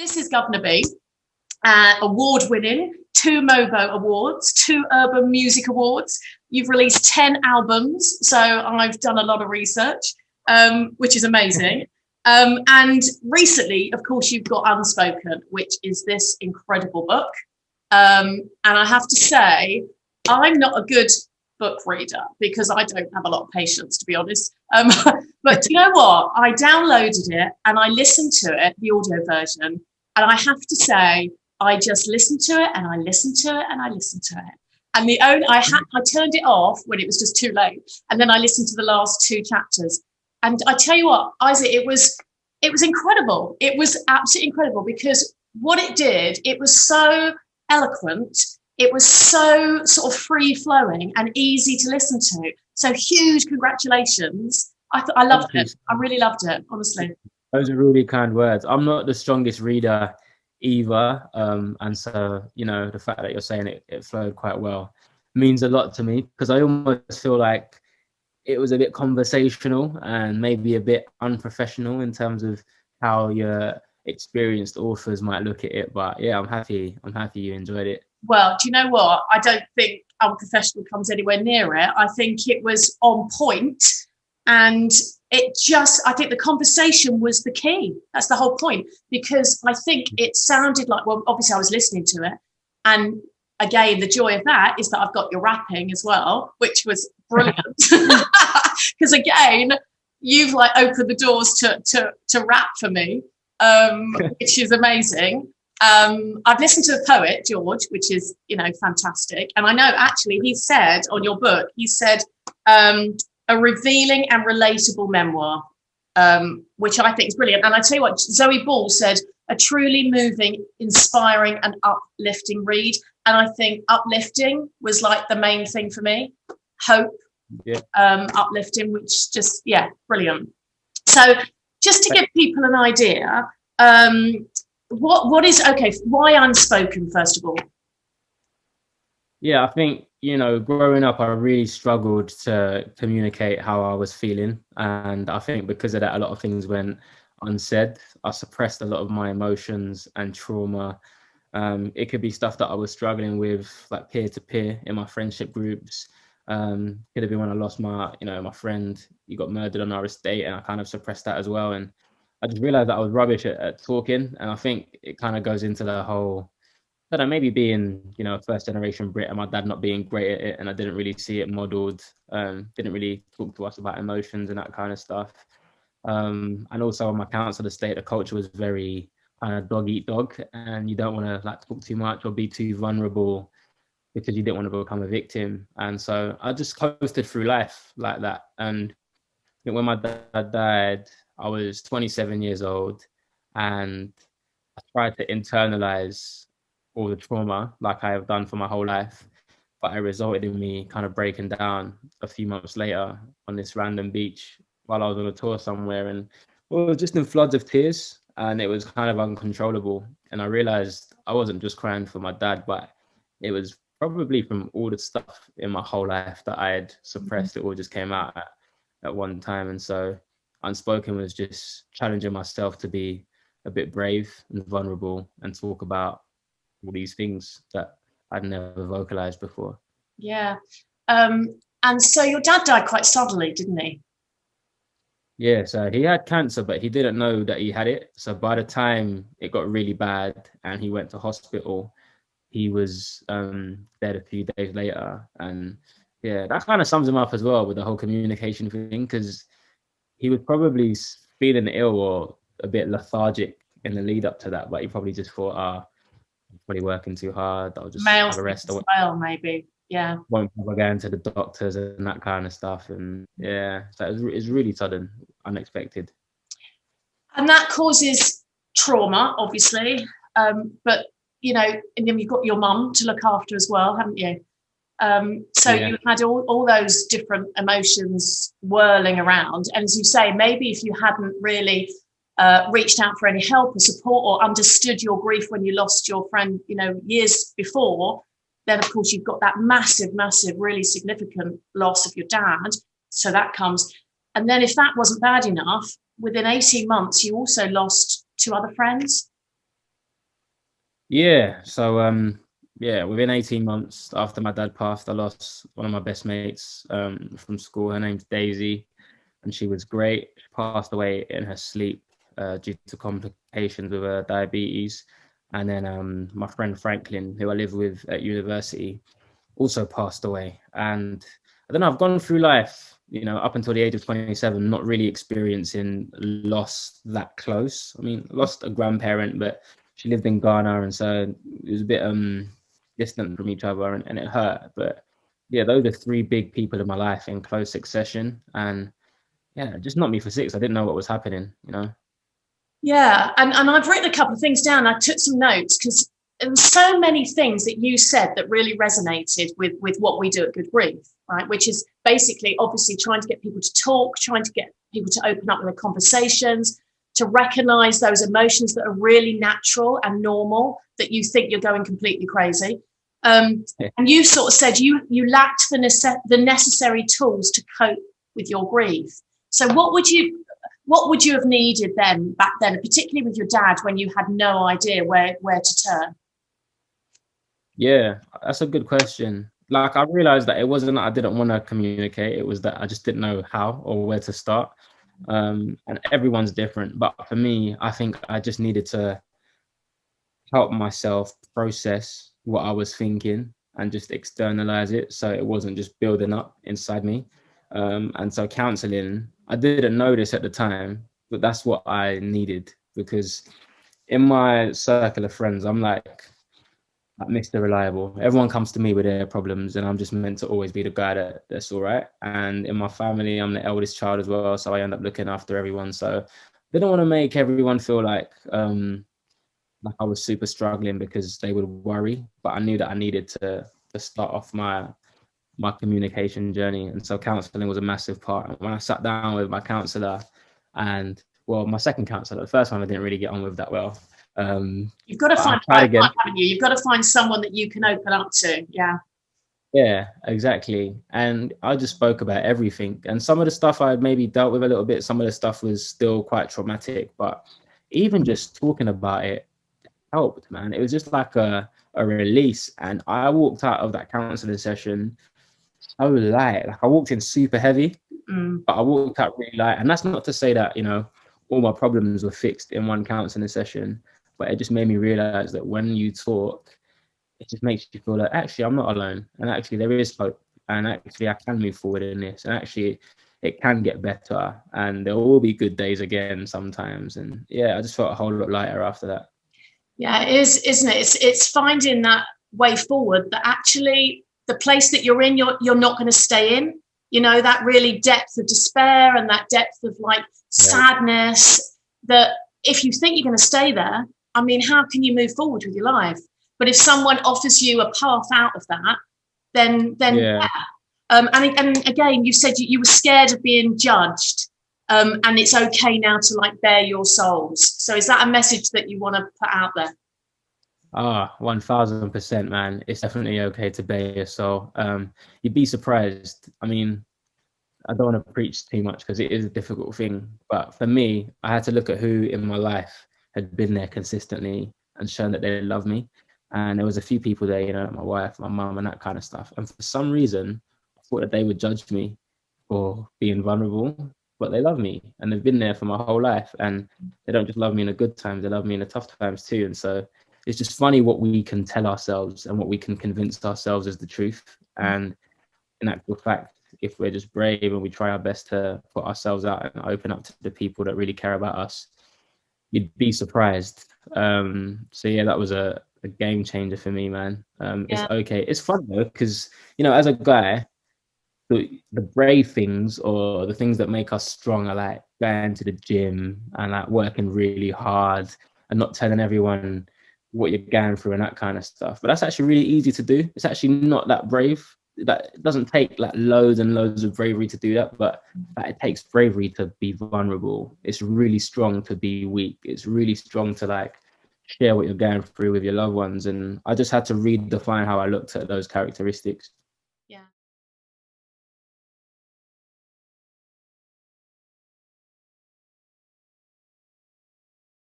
This is Guvna B, award-winning, 2 MOBO awards, 2 Urban Music Awards. You've released 10 albums, so I've done a lot of research, which is amazing. And recently, of course, you've got Unspoken, which is this incredible book. And I have to say, I'm not a good book reader because I don't have a lot of patience, to be honest. But you know what? I downloaded it and I listened to it, the audio version. And I have to say, I just listened to it and I listened to it and I listened to it. And I turned it off when it was just too late. And then I listened to the last 2 chapters. And I tell you what, Isaac, it was incredible. It was absolutely incredible because what it did, it was so eloquent. It was so sort of free flowing and easy to listen to. So huge congratulations. I loved it. I really loved it, honestly. Those are really kind words. I'm not the strongest reader either. And so, the fact that you're saying it flowed quite well means a lot to me because I almost feel like it was a bit conversational and maybe a bit unprofessional in terms of how your experienced authors might look at it. But yeah, I'm happy you enjoyed it. Well, do you know what? I don't think unprofessional comes anywhere near it. I think it was on point, and I think the conversation was the key. That's the whole point, because I think it sounded like, well, obviously I was listening to it. And again, the joy of that is that I've got your rapping as well, which was brilliant. Because again, you've like opened the doors to rap for me, which is amazing. I've listened to the poet, George, which is, fantastic. And I know actually he said on your book, a revealing and relatable memoir, which I think is brilliant. And I tell you what, Zoe Ball said, a truly moving, inspiring and uplifting read. And I think uplifting was like the main thing for me. Hope, uplifting, which just, brilliant. So just to give people an idea, why Unspoken, first of all? Yeah, I think, growing up, I really struggled to communicate how I was feeling. And I think because of that, a lot of things went unsaid. I suppressed a lot of my emotions and trauma. It could be stuff that I was struggling with, like peer to peer in my friendship groups. Could have been when I lost my friend. He got murdered on our estate, and I kind of suppressed that as well. And I just realized that I was rubbish at talking. And I think it kind of goes into the whole, I don't know, maybe being, first generation Brit and my dad not being great at it, and I didn't really see it modeled, didn't really talk to us about emotions and that kind of stuff. And also on my council estate, the culture was very kind of dog eat dog, and you don't want to like talk too much or be too vulnerable because you didn't want to become a victim. And so I just coasted through life like that. And when my dad died, I was 27 years old, and I tried to internalize all the trauma like I have done for my whole life, but it resulted in me kind of breaking down a few months later on this random beach while I was on a tour somewhere, and it was just in floods of tears, and it was kind of uncontrollable. And I realized I wasn't just crying for my dad, but it was probably from all the stuff in my whole life that I had suppressed. It all just came out at one time. And so Unspoken was just challenging myself to be a bit brave and vulnerable and talk about all these things that I'd never vocalized before. Yeah. And so your dad died quite suddenly, didn't he? Yeah, so he had cancer, but he didn't know that he had it. So by the time it got really bad and he went to hospital, he was dead a few days later. And yeah, that kind of sums him up as well with the whole communication thing, because he was probably feeling ill or a bit lethargic in the lead up to that, but he probably just thought, probably working too hard. I'll just have a rest. Well, maybe, yeah. Won't bother going to the doctors and that kind of stuff. And yeah, so it's really sudden, unexpected. And that causes trauma, obviously. But and then you've got your mum to look after as well, haven't you? So you had all those different emotions whirling around. And as you say, maybe if you hadn't really reached out for any help or support or understood your grief when you lost your friend, years before, then of course you've got that massive, really significant loss of your dad. So that comes. And then if that wasn't bad enough, within 18 months, you also lost 2 other friends. Yeah. So yeah, within 18 months after my dad passed, I lost one of my best mates from school. Her name's Daisy, and she was great. She passed away in her sleep due to complications with diabetes. And then my friend Franklin, who I live with at university, also passed away. And I don't know, I've gone through life, up until the age of 27, not really experiencing loss that close. I mean, lost a grandparent, but she lived in Ghana, and so it was a bit distant from each other, and it hurt. But yeah, those are three big people in my life in close succession. And yeah, just knocked me for six. I didn't know what was happening. Yeah, and I've written a couple of things down. I took some notes because there were so many things that you said that really resonated with what we do at Good Grief, right? Which is basically, obviously, trying to get people to talk, trying to get people to open up with their conversations, to recognize those emotions that are really natural and normal, that you think you're going completely crazy. Yeah. And you sort of said you lacked the necessary tools to cope with your grief. So what would you have needed then back then, particularly with your dad, when you had no idea where to turn? Yeah, that's a good question. Like, I realized that it wasn't that I didn't want to communicate, it was that I just didn't know how or where to start. And everyone's different. But for me, I think I just needed to help myself process what I was thinking and just externalize it so it wasn't just building up inside me. And so counseling, I didn't know this at the time, but that's what I needed, because in my circle of friends, I'm like Mr. Reliable. Everyone comes to me with their problems, and I'm just meant to always be the guy that's all right. And in my family, I'm the eldest child as well, so I end up looking after everyone. So they don't want to make everyone feel like I was super struggling because they would worry. But I knew that I needed to start off my communication journey, and so counselling was a massive part. And when I sat down with my counsellor, and well, my second counsellor, the first one I didn't really get on with that well. You've got to But I find the tried right again. one, haven't you? You've got to find someone that you can open up to. Yeah. Yeah, exactly. And I just spoke about everything. And some of the stuff I had maybe dealt with a little bit, some of the stuff was still quite traumatic. But even just talking about it helped, man. It was just like a release. And I walked out of that counseling session so light. Like, I walked in super heavy, Mm. but I walked out really light. And that's not to say that, all my problems were fixed in one counseling session, but it just made me realize that when you talk, it just makes you feel like, actually, I'm not alone, and actually there is hope, and actually I can move forward in this, and actually it can get better, and there will be good days again sometimes. And yeah, I just felt a whole lot lighter after that. Yeah, it is, isn't it? It's finding that way forward, that actually the place that you're in, you're not going to stay in. You know, that really depth of despair and that depth of like Yeah, sadness, that if you think you're going to stay there, I mean, how can you move forward with your life? But if someone offers you a path out of that, then yeah. yeah. And again, you said you were scared of being judged, and it's okay now to like bare your souls. So is that a message that you want to put out there? 1000%, man. It's definitely okay to bare your soul. You'd be surprised. I mean, I don't want to preach too much because it is a difficult thing. But for me, I had to look at who in my life had been there consistently and shown that they love me. And there was a few people there, like my wife, my mum, and that kind of stuff. And for some reason, I thought that they would judge me for being vulnerable, but they love me and they've been there for my whole life. And they don't just love me in the good times, they love me in the tough times too. And so it's just funny what we can tell ourselves and what we can convince ourselves is the truth. And in actual fact, if we're just brave and we try our best to put ourselves out and open up to the people that really care about us, you'd be surprised. So yeah, that was a game changer for me, man. It's Yeah. okay. It's fun though, because as a guy, the brave things or the things that make us strong are like going to the gym and like working really hard and not telling everyone what you're going through and that kind of stuff. But that's actually really easy to do. It's actually not that brave. That it doesn't take like loads and loads of bravery to do that, but it takes bravery to be vulnerable. It's really strong to be weak. It's really strong to like share what you're going through with your loved ones. And I just had to redefine how I looked at those characteristics.